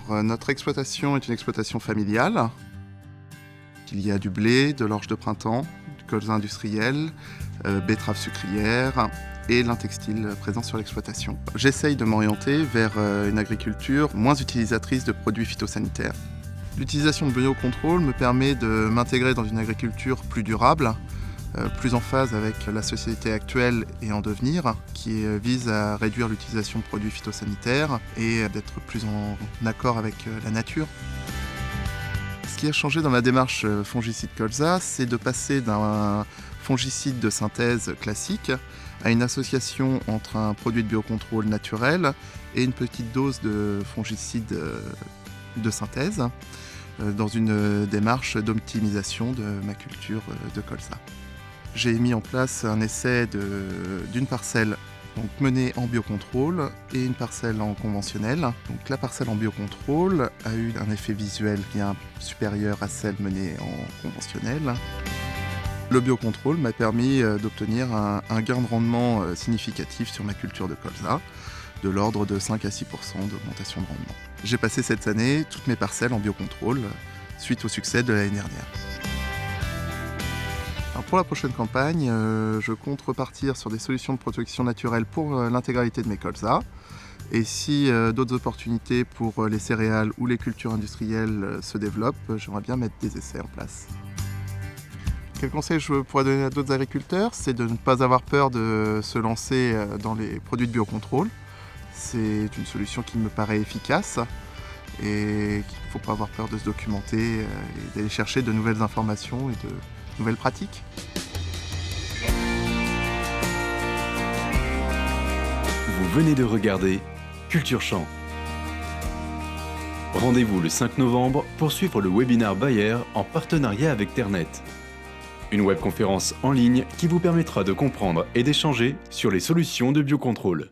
Notre exploitation est une exploitation familiale. Il y a du blé, de l'orge de printemps, du colza industriel, betteraves sucrières et lin textile présent sur l'exploitation. J'essaye de m'orienter vers une agriculture moins utilisatrice de produits phytosanitaires. L'utilisation de biocontrôle me permet de m'intégrer dans une agriculture plus durable, plus en phase avec la société actuelle et en devenir, qui vise à réduire l'utilisation de produits phytosanitaires et d'être plus en accord avec la nature. Ce qui a changé dans ma démarche fongicide colza, c'est de passer d'un fongicide de synthèse classique à une association entre un produit de biocontrôle naturel et une petite dose de fongicide de synthèse dans une démarche d'optimisation de ma culture de colza. J'ai mis en place un essai d'une parcelle menée en biocontrôle et une parcelle en conventionnel. Donc, la parcelle en biocontrôle a eu un effet visuel bien supérieur à celle menée en conventionnel. Le biocontrôle m'a permis d'obtenir un gain de rendement significatif sur ma culture de colza, de l'ordre de 5 à 6% d'augmentation de rendement. J'ai passé cette année toutes mes parcelles en biocontrôle suite au succès de l'année dernière. Alors pour la prochaine campagne, je compte repartir sur des solutions de protection naturelle pour l'intégralité de mes colzas. Et si d'autres opportunités pour les céréales ou les cultures industrielles se développent, j'aimerais bien mettre des essais en place. Quel conseil je pourrais donner à d'autres agriculteurs? C'est de ne pas avoir peur de se lancer dans les produits de biocontrôle. C'est une solution qui me paraît efficace et qu'il ne faut pas avoir peur de se documenter et d'aller chercher de nouvelles informations et de nouvelles pratiques. Vous venez de regarder Culture Champ. Rendez-vous le 5 novembre pour suivre le webinaire Bayer en partenariat avec Ternet. Une webconférence en ligne qui vous permettra de comprendre et d'échanger sur les solutions de biocontrôle.